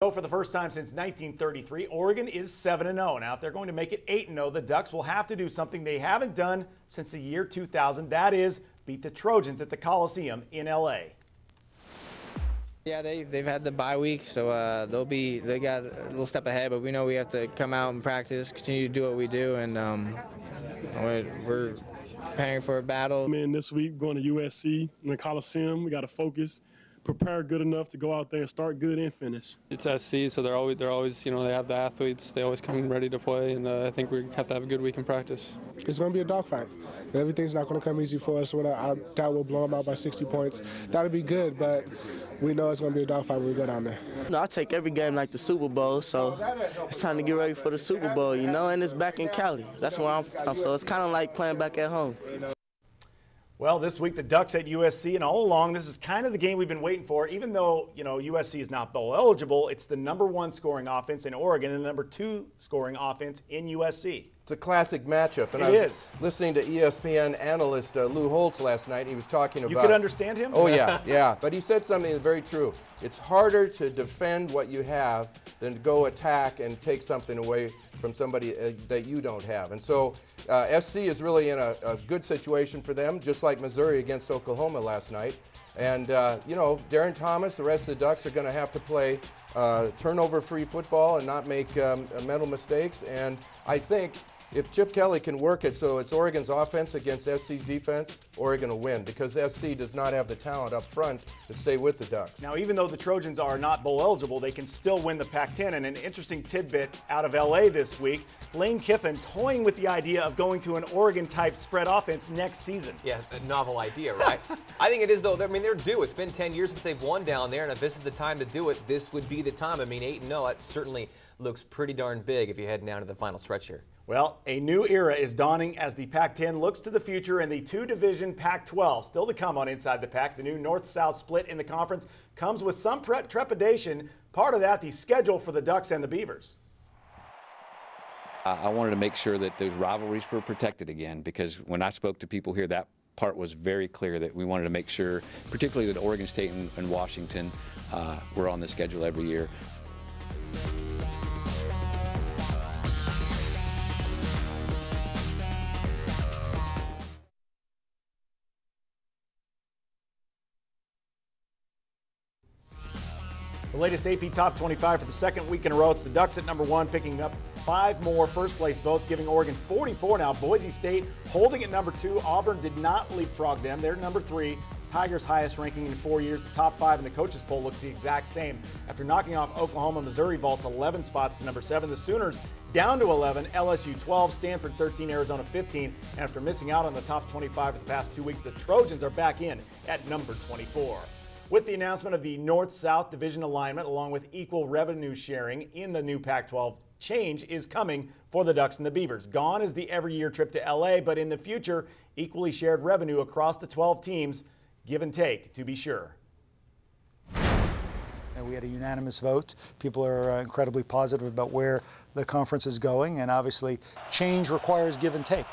For the first time since 1933, Oregon is 7-0. Now, if they're going to make it 8-0, the Ducks will have to do something they haven't done since the year 2000. That is beat the Trojans at the Coliseum in L.A. Yeah, they've had the bye week, so they got a little step ahead. But we know we have to come out and practice, continue to do what we do, and we're preparing for a battle. Man, this week going to USC in the Coliseum, we got to focus. Prepare good enough to go out there and start good and finish. It's SC, so they're always, you know, they have the athletes. They always come ready to play, and I think we have to have a good week in practice. It's going to be a dogfight. Everything's not going to come easy for us. So I doubt we'll blow them out by 60 points. That'll be good, but we know it's going to be a dogfight when we go down there. I take every game like the Super Bowl, so it's time to get ready for the Super Bowl, you know, and it's back in Cali. That's where I'm so it's kind of like playing back at home. Well, this week the Ducks at USC, and all along this is kind of the game we've been waiting for. Even though, you know, USC is not bowl eligible, it's the #1 scoring offense in Oregon and the #2 scoring offense in USC. It's a classic matchup. And I was listening to ESPN analyst Lou Holtz last night. He was talking about. You could understand him? Oh, yeah, yeah. But he said something that's very true. It's harder to defend what you have than to go attack and take something away from somebody that you don't have. And so SC is really in a good situation for them, just like Missouri against Oklahoma last night. And, you know, Darren Thomas, the rest of the Ducks are going to have to play turnover-free football and not make mental mistakes. And I think if Chip Kelly can work it so it's Oregon's offense against SC's defense, Oregon will win because SC does not have the talent up front to stay with the Ducks. Now, even though the Trojans are not bowl eligible, they can still win the Pac-10. And an interesting tidbit out of L.A. this week, Lane Kiffin toying with the idea of going to an Oregon-type spread offense next season. Yeah, a novel idea, right? I think it is, though. I mean, they're due. It's been 10 years since they've won down there, and if this is the time to do it, this would be the time. I mean, 8-0, that certainly looks pretty darn big if you're heading down to the final stretch here. Well, a new era is dawning as the Pac-10 looks to the future and the two-division Pac-12. Still to come on Inside the Pac, the new North-South split in the conference comes with some trepidation. Part of that, the schedule for the Ducks and the Beavers. I wanted to make sure that those rivalries were protected again, because when I spoke to people here, that part was very clear that we wanted to make sure, particularly that Oregon State and Washington were on the schedule every year. The latest AP Top 25 for the second week in a row. It's the Ducks at #1, picking up 5 more first-place votes, giving Oregon 44 now. Boise State holding at #2. Auburn did not leapfrog them. They're #3. Tigers' highest ranking in 4 years. The top 5 in the coaches' poll looks the exact same. After knocking off Oklahoma, Missouri vaults 11 spots to #7. The Sooners down to 11, LSU 12, Stanford 13, Arizona 15. And after missing out on the top 25 for the past 2 weeks, the Trojans are back in at #24. With the announcement of the North-South division alignment, along with equal revenue sharing in the new Pac-12, change is coming for the Ducks and the Beavers. Gone is the every-year trip to L.A., but in the future, equally shared revenue across the 12 teams, give and take, to be sure. We had a unanimous vote. People are incredibly positive about where the conference is going, and obviously change requires give and take.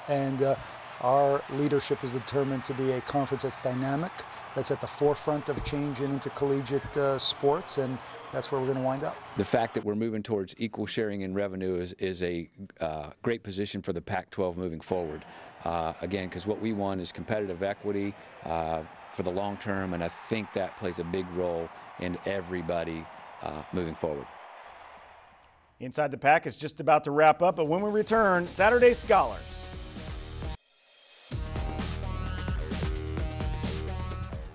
And our leadership is determined to be a conference that's dynamic, that's at the forefront of change in intercollegiate sports, and that's where we're going to wind up. The fact that we're moving towards equal sharing in revenue is a great position for the Pac-12 moving forward. Again, because what we want is competitive equity for the long term, and I think that plays a big role in everybody moving forward. Inside the Pac is just about to wrap up, but when we return, Saturday Scholars.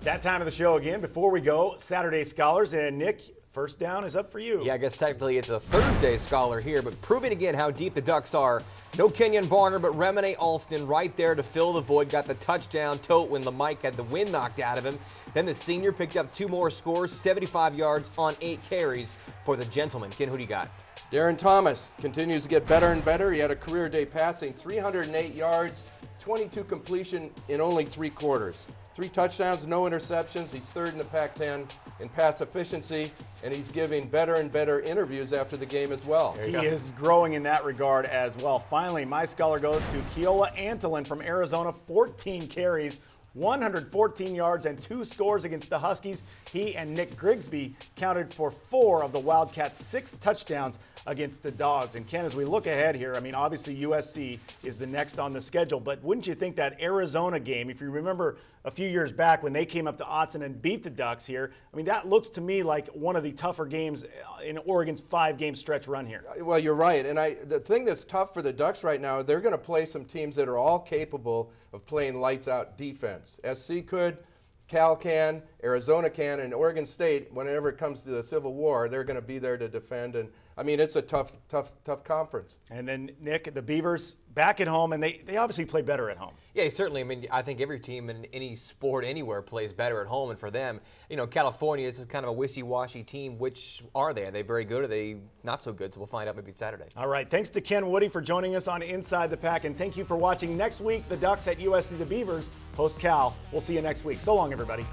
That time of the show again. Before we go, Saturday Scholars, and Nick, first down is up for you. Yeah, I guess technically it's a Thursday Scholar here, but proving again how deep the Ducks are. No Kenyon Barner, but Remine Alston right there to fill the void. Got the touchdown tote when LeMike had the wind knocked out of him. Then the senior picked up 2 more scores, 75 yards on 8 carries for the gentleman. Ken, who do you got? Darren Thomas continues to get better and better. He had a career day passing, 308 yards, 22 completion in only 3 quarters. 3 touchdowns, no interceptions. He's 3rd in the Pac-10 in pass efficiency, and he's giving better and better interviews after the game as well. He is growing in that regard as well. Finally, my scholar goes to Keola Antolin from Arizona, 14 carries, 114 yards and 2 scores against the Huskies. He and Nick Grigsby counted for 4 of the Wildcats' 6 touchdowns against the Dogs. And Ken, as we look ahead here, I mean, obviously USC is the next on the schedule, but wouldn't you think that Arizona game, if you remember a few years back when they came up to Autzen and beat the Ducks here, I mean, that looks to me like one of the tougher games in Oregon's 5-game stretch run here. Well, you're right. And the thing that's tough for the Ducks right now, they're going to play some teams that are all capable of playing lights-out defense. SC could, Cal can, Arizona can, and Oregon State, whenever it comes to the Civil War, they're going to be there to defend. And I mean, it's a tough conference. And then, Nick, the Beavers back at home, and they obviously play better at home. Yeah, certainly. I mean, I think every team in any sport anywhere plays better at home. And for them, you know, California, this is kind of a wishy-washy team. Which are they? Are they very good? Or are they not so good? So we'll find out maybe Saturday. All right. Thanks to Ken Woody for joining us on Inside the Pac. And thank you for watching. Next week, the Ducks at USC, the Beavers host Cal. We'll see you next week. So long, everybody.